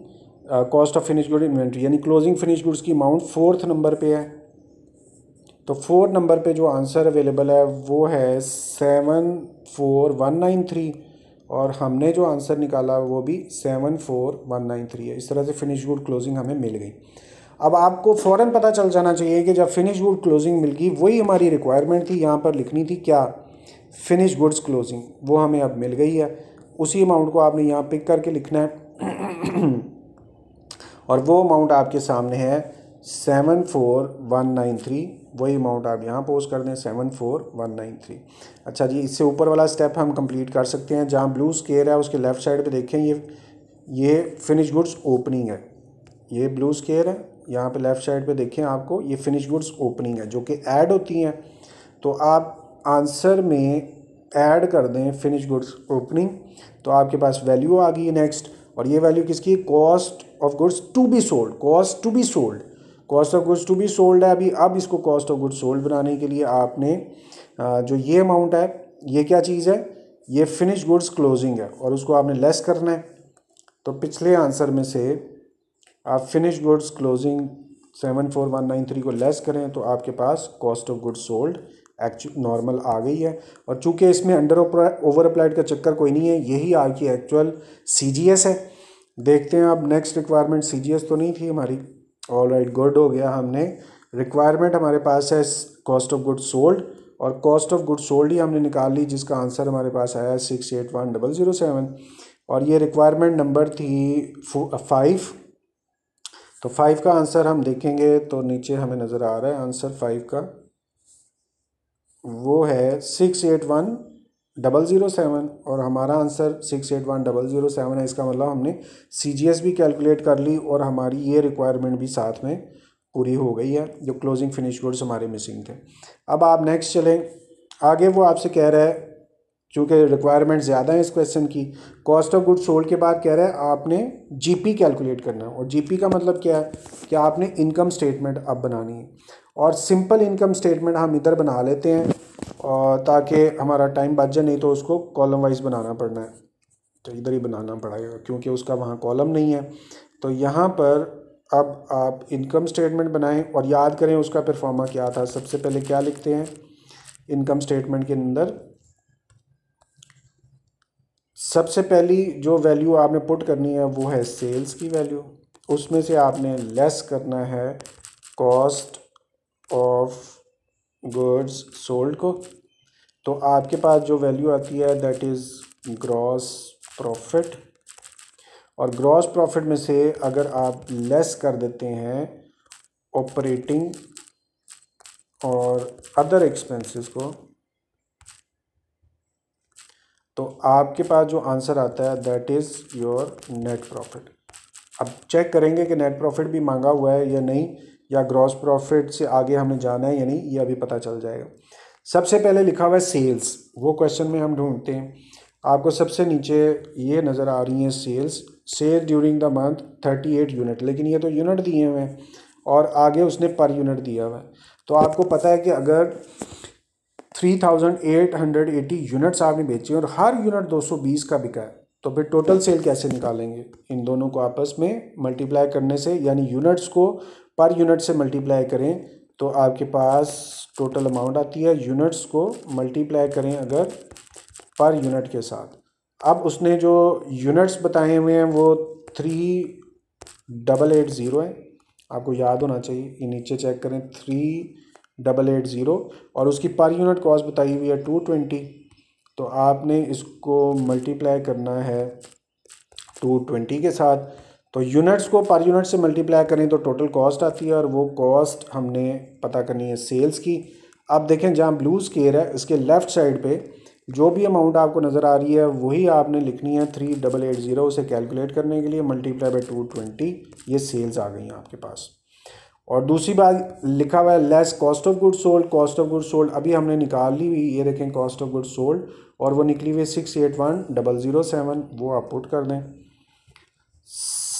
cost of finish good inventory यानी क्लोजिंग फिनिश गुड्स की अमाउंट 4th नंबर पे है। तो 4 नंबर पे जो आंसर अवेलेबल है वो है 74193, और हमने जो आंसर निकाला वो भी 74193 है। इस तरह से फिनिश गुड क्लोजिंग हमें मिल गई। अब आपको फ़ौरन पता चल जाना चाहिए कि जब फिनिश गुड क्लोजिंग मिल गई, वही हमारी रिक्वायरमेंट थी, यहाँ पर लिखनी थी क्या, फिनिश गुड्स क्लोजिंग, वो हमें अब मिल गई है। उसी अमाउंट को आपने यहाँ पिक करके लिखना है और वो अमाउंट आपके सामने है 74193, वही अमाउंट आप यहाँ पोस्ट कर दें 74193। अच्छा जी, इससे ऊपर वाला स्टेप हम कंप्लीट कर सकते हैं। जहाँ ब्लू स्केयर है उसके लेफ़्ट साइड पे देखें, ये फिनिश गुड्स ओपनिंग है, ये ब्लू स्केयर है, यहाँ पे लेफ़्ट साइड पे देखें आपको ये फिनिश गुड्स ओपनिंग है जो कि ऐड होती हैं। तो आप आंसर में ऐड कर दें फिनिश गुड्स ओपनिंग, तो आपके पास वैल्यू आ गई है नेक्स्ट। और ये वैल्यू किसकी, cost of goods to be sold, cost to be sold, cost of goods to be sold है अभी। अब इसको कॉस्ट ऑफ गुड्स सोल्ड बनाने के लिए आपने जो ये अमाउंट है, ये क्या चीज़ है, ये फिनिश गुड्स क्लोजिंग है, और उसको आपने लेस करना है। तो पिछले आंसर में से आप फिनिश गुड्स क्लोजिंग 74193 को लेस करें तो आपके पास cost of goods sold actual normal आ गई है। और चूंकि इसमें अंडर ओवर अप्लाइड का चक्कर कोई नहीं है, यही आपकी एक्चुअल CGS है। देखते हैं अब नेक्स्ट रिक्वायरमेंट, CGS तो नहीं थी हमारी। ऑलराइट, गुड हो गया। हमने रिक्वायरमेंट हमारे पास है कॉस्ट ऑफ गुड्स सोल्ड, और कॉस्ट ऑफ गुड्स सोल्ड ही हमने निकाल ली, जिसका आंसर हमारे पास आया 681007, और ये रिक्वायरमेंट नंबर थी 5। तो 5 का आंसर हम देखेंगे तो नीचे हमें नज़र आ रहा है आंसर 5 का वो है 681007, और हमारा आंसर 681007 है। इसका मतलब हमने CGS भी कैलकुलेट कर ली और हमारी ये रिक्वायरमेंट भी साथ में पूरी हो गई है, जो क्लोजिंग फिनिश गुड्स हमारे मिसिंग थे। अब आप नेक्स्ट चलें आगे। वो आपसे कह रहा है, चूँकि रिक्वायरमेंट ज़्यादा है इस क्वेश्चन की, कॉस्ट ऑफ गुड्स सोल्ड के बाद कह रहा है आपने GP कैलकुलेट करना है। और GP का मतलब क्या है कि आपने इनकम स्टेटमेंट अब बनानी है, और सिंपल इनकम स्टेटमेंट हम इधर बना लेते हैं और ताकि हमारा टाइम बच जाए, नहीं तो उसको कॉलम वाइज बनाना पड़ना है, तो इधर ही बनाना पड़ेगा क्योंकि उसका वहाँ कॉलम नहीं है। तो यहाँ पर अब आप इनकम स्टेटमेंट बनाएं और याद करें उसका परफॉर्मा क्या था। सबसे पहले क्या लिखते हैं इनकम स्टेटमेंट के अंदर, सबसे पहली जो वैल्यू आपने पुट करनी है वो है सेल्स की वैल्यू, उसमें से आपने लेस करना है कॉस्ट ऑफ गुड्स सोल्ड को। तो आपके पास जो वैल्यू आती है दैट इज़ ग्रॉस प्रॉफिट, और ग्रॉस प्रॉफिट में से अगर आप लेस कर देते हैं ऑपरेटिंग और अदर एक्सपेंसेस को, तो आपके पास जो आंसर आता है that is your net profit. अब चेक करेंगे कि नेट प्रॉफिट भी मांगा हुआ है या नहीं, या ग्रॉस प्रॉफिट से आगे हमें जाना है या नहीं, ये अभी पता चल जाएगा। सबसे पहले लिखा हुआ है सेल्स, वो क्वेश्चन में हम ढूंढते हैं। आपको सबसे नीचे ये नज़र आ रही है sales, sale during the month 38 unit, लेकिन ये तो यूनिट दिए हुए हैं और आगे उसने पर यूनिट दिया हुआ है। तो आपको पता है कि अगर 3880 यूनिट्स आपने बेचे और हर यूनिट 220 का बिका है, तो फिर टोटल सेल कैसे निकालेंगे? इन दोनों को आपस में मल्टीप्लाई करने से, यानी यूनिट्स को पर यूनिट से मल्टीप्लाई करें तो आपके पास टोटल अमाउंट आती है। यूनिट्स को मल्टीप्लाई करें अगर पर यूनिट के साथ। अब उसने जो यूनिट्स बताए हुए हैं वो 3880 है, आपको याद होना चाहिए। ये नीचे चेक करें 3880, और उसकी पर यूनिट कॉस्ट बताई हुई है 220। तो आपने इसको मल्टीप्लाई करना है 220 के साथ। तो यूनिट्स को पर यूनिट से मल्टीप्लाई करें तो टोटल कॉस्ट आती है, और वो कॉस्ट हमने पता करनी है सेल्स की। अब देखें जहाँ ब्लू स्केयर है इसके लेफ़्ट साइड पे जो भी अमाउंट आपको नज़र आ रही है वही आपने लिखनी है 3880, उसे कैलकुलेट करने के लिए मल्टीप्लाई बाय 220, ये सेल्स आ गई हैं आपके पास। और दूसरी बात लिखा हुआ है less cost of good sold. Cost of good sold अभी हमने निकाल ली हुई, ये देखें कॉस्ट ऑफ गुड सोल्ड, और वो निकली हुई 681007, वो आप पुट कर दें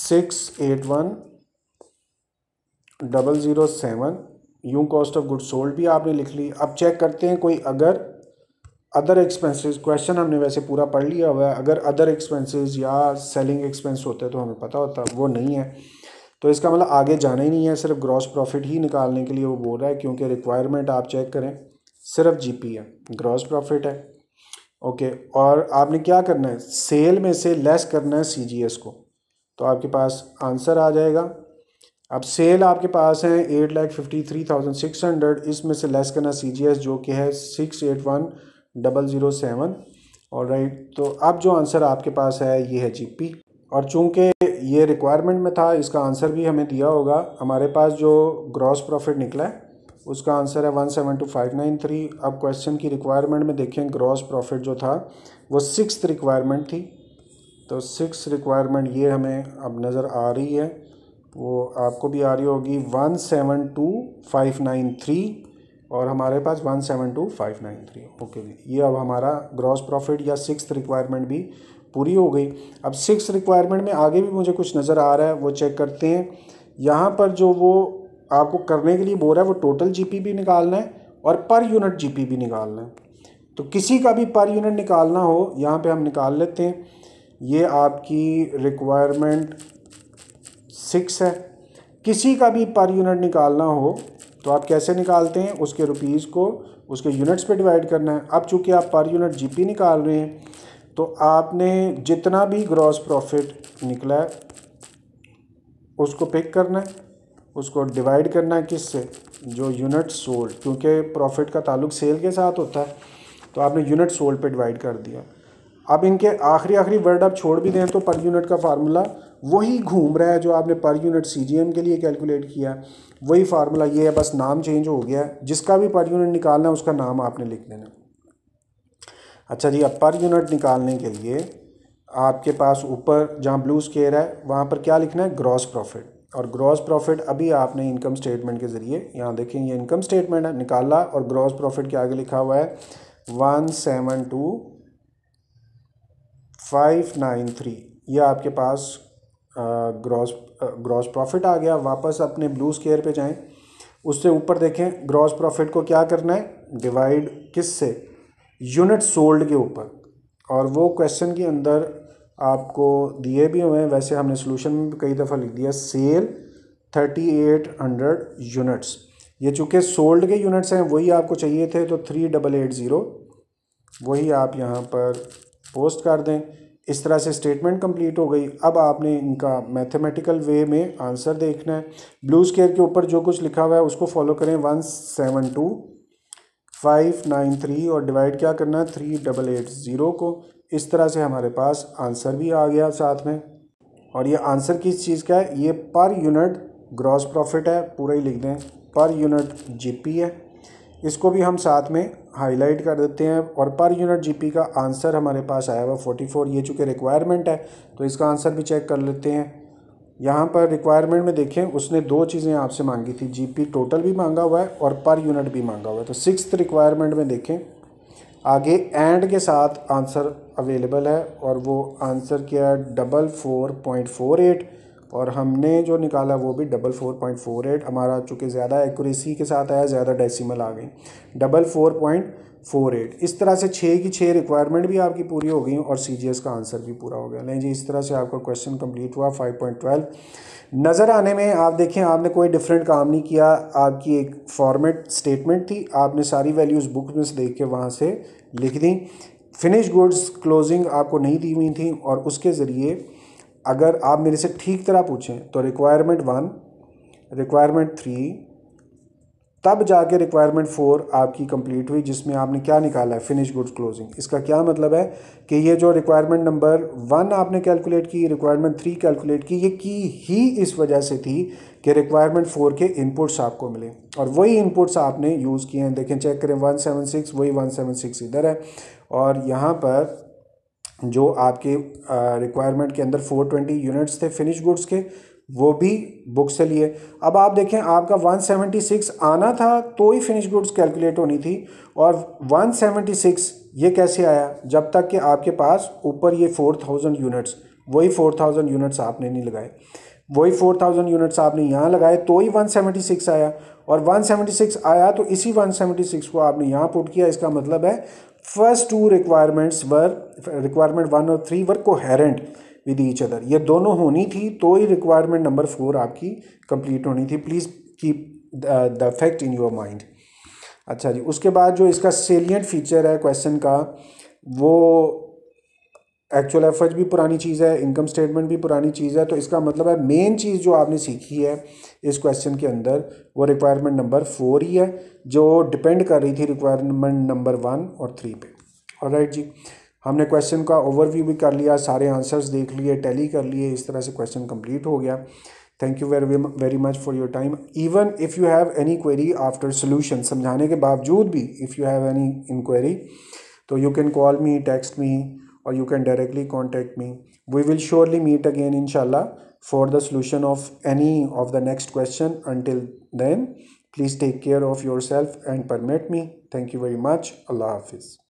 681007, यूँ कॉस्ट ऑफ गुड सोल्ड भी आपने लिख ली। अब चेक करते हैं कोई अगर अदर एक्सपेंसेस, क्वेश्चन हमने वैसे पूरा पढ़ लिया हुआ है, अगर अदर एक्सपेंसेस या सेलिंग एक्सपेंस होते तो हमें पता होता, वो नहीं है। तो इसका मतलब आगे जाना ही नहीं है, सिर्फ ग्रॉस प्रॉफिट ही निकालने के लिए वो बोल रहा है, क्योंकि रिक्वायरमेंट आप चेक करें सिर्फ जीपी है, ग्रॉस प्रॉफिट है। ओके, और आपने क्या करना है, सेल में से लेस करना है सीजीएस को, तो आपके पास आंसर आ जाएगा। अब सेल आपके पास है 8,53,600, इसमें से लेस करना सीजीएस जो कि है 681007। ऑलराइट, तो अब जो आंसर आपके पास है ये है जीपी, और चूंकि ये रिक्वायरमेंट में था इसका आंसर भी हमें दिया होगा। हमारे पास जो ग्रॉस प्रॉफिट निकला है उसका आंसर है 172,593। अब क्वेश्चन की रिक्वायरमेंट में देखें, ग्रॉस प्रॉफिट जो था वो 6th रिक्वायरमेंट थी, तो 6th रिक्वायरमेंट ये हमें अब नज़र आ रही है, वो आपको भी आ रही होगी 172,593, और हमारे पास 172,593। ओके जी, ये अब हमारा ग्रॉस प्रॉफिट या 6th रिक्वायरमेंट भी पूरी हो गई। अब 6th रिक्वायरमेंट में आगे भी मुझे कुछ नज़र आ रहा है, वो चेक करते हैं। यहाँ पर जो वो आपको करने के लिए बोल रहा है वो टोटल जीपी भी निकालना है और पर यूनिट जीपी भी निकालना है। तो किसी का भी पर यूनिट निकालना हो यहाँ पे हम निकाल लेते हैं। ये आपकी रिक्वायरमेंट 6 है। किसी का भी पर यूनिट निकालना हो तो आप कैसे निकालते हैं, उसके रुपीज़ को उसके यूनिट्स पे डिवाइड करना है। अब चूँकि आप पर यूनिट जीपी निकाल रहे हैं तो आपने जितना भी ग्रॉस प्रॉफिट निकला है उसको पिक करना है, उसको डिवाइड करना है किससे, जो यूनिट सोल्ड, क्योंकि प्रॉफिट का ताल्लुक सेल के साथ होता है, तो आपने यूनिट सोल्ड पे डिवाइड कर दिया। अब इनके आखिरी वर्ड आप छोड़ भी दें तो पर यूनिट का फार्मूला वही घूम रहा है जो आपने पर यूनिट सीजीएम के लिए कैलकुलेट किया, वही फार्मूला ये है, बस नाम चेंज हो गया है। जिसका भी पर यूनिट निकालना है उसका नाम आपने लिख देना। अच्छा जी, अब पर यूनिट निकालने के लिए आपके पास ऊपर जहाँ ब्लू स्केयर है वहाँ पर क्या लिखना है, ग्रॉस प्रॉफिट। और ग्रॉस प्रॉफिट अभी आपने इनकम स्टेटमेंट के ज़रिए, यहाँ देखें ये इनकम स्टेटमेंट है, निकाला, और ग्रॉस प्रॉफिट के आगे लिखा हुआ है 172,593, ये आपके पास ग्रॉस प्रॉफिट आ गया। वापस अपने ब्लू स्केयर पे जाएं, उससे ऊपर देखें ग्रॉस प्रॉफिट को क्या करना है, डिवाइड किससे, यूनिट सोल्ड के ऊपर। और वो क्वेश्चन के अंदर आपको दिए भी हुए हैं, वैसे हमने सोल्यूशन में भी कई दफ़ा लिख दिया, सेल 3800 यूनिट्स। ये चूँकि सोल्ड के यूनिट्स हैं वही आपको चाहिए थे, तो 3880 वही आप यहाँ पर पोस्ट कर दें। इस तरह से स्टेटमेंट कंप्लीट हो गई। अब आपने इनका मैथमेटिकल वे में आंसर देखना है। ब्लू स्क्वायर के ऊपर जो कुछ लिखा हुआ है उसको फॉलो करें, 172,593 और डिवाइड क्या करना है 3880 को। इस तरह से हमारे पास आंसर भी आ गया साथ में। और ये आंसर किस चीज़ का है, ये पर यूनिट ग्रॉस प्रॉफिट है, पूरा ही लिख दें, पर यूनिट जीपी है। इसको भी हम साथ में हाईलाइट कर देते हैं। और पर यूनिट जीपी का आंसर हमारे पास आया हुआ 44। ये चूँकि रिक्वायरमेंट है तो इसका आंसर भी चेक कर लेते हैं। यहाँ पर रिक्वायरमेंट में देखें उसने दो चीज़ें आपसे मांगी थी, जीपी टोटल भी मांगा हुआ है और पर यूनिट भी मांगा हुआ है। तो 6th रिक्वायरमेंट में देखें आगे एंड के साथ आंसर अवेलेबल है और वो आंसर क्या है 44.48 और हमने जो निकाला वो भी 44.48। हमारा चूँकि ज़्यादा एक्यूरेसी के साथ आया, ज़्यादा डेसिमल आ गई, 44.48। इस तरह से 6 की 6 रिक्वायरमेंट भी आपकी पूरी हो गई और CGS का आंसर भी पूरा हो गया। नहीं जी, इस तरह से आपका क्वेश्चन कंप्लीट हुआ 5.12। नज़र आने में आप देखें आपने कोई डिफरेंट काम नहीं किया, आपकी एक फॉर्मेट स्टेटमेंट थी, आपने सारी वैल्यूज़ बुक में से देख के वहाँ से लिख दी। फिनिश गुड्स क्लोजिंग आपको नहीं दी हुई थी और उसके ज़रिए अगर आप मेरे से ठीक तरह पूछें तो रिक्वायरमेंट 1, रिक्वायरमेंट 3, तब जाके रिक्वायरमेंट 4 आपकी कंप्लीट हुई जिसमें आपने क्या निकाला है फिनिश गुड्स क्लोजिंग। इसका क्या मतलब है कि ये जो रिक्वायरमेंट नंबर 1 आपने कैलकुलेट की, रिक्वायरमेंट 3 कैलकुलेट की, ये की ही इस वजह से थी कि रिक्वायरमेंट 4 के इनपुट्स आपको मिले और वही इनपुट्स आपने यूज़ किए हैं। देखें चेक करें 176, वही 176 इधर है और यहाँ पर जो आपके रिक्वायरमेंट के अंदर 420 यूनिट्स थे फिनिश गुड्स के, वो भी बुक से लिए। अब आप देखें आपका 176 आना था तो ही फिनिश गुड्स कैलकुलेट होनी थी और 176 ये कैसे आया, जब तक कि आपके पास ऊपर ये 4000 यूनिट्स, वही 4000 यूनिट्स आपने नहीं लगाए, वही 4000 यूनिट्स आपने यहाँ लगाए तो ही 176 आया और 176 आया तो इसी 176 को आपने यहाँ पुट किया। इसका मतलब है फर्स्ट 2 रिक्वायरमेंट्स रिक्वायरमेंट 1 और 3 वर कोहेरेंट विद ईच अदर। ये दोनों होनी थी तो ही रिक्वायरमेंट नंबर 4 आपकी कंप्लीट होनी थी। Please keep the fact in your mind. अच्छा जी, उसके बाद जो इसका सेलिएंट फीचर है क्वेश्चन का, वो एक्चुअल एफर्ट भी पुरानी चीज़ है, इनकम स्टेटमेंट भी पुरानी चीज़ है। तो इसका मतलब है मेन चीज़ जो आपने सीखी है इस क्वेश्चन के अंदर वो रिक्वायरमेंट नंबर 4 ही है जो डिपेंड कर रही थी रिक्वायरमेंट नंबर 1 और 3 पे। ऑलराइट जी, हमने क्वेश्चन का ओवरव्यू भी कर लिया, सारे आंसर्स देख लिए, टैली कर लिए, इस तरह से क्वेश्चन कंप्लीट हो गया। Thank you very much for your time. Even if you have any query after solution, समझाने के बावजूद भी if you have any inquiry तो you can call me, text me or you can directly contact me. We will surely meet again inshallah for the solution of any of the next question. Until then, please take care of yourself and permit me. Thank you very much. Allah Hafiz.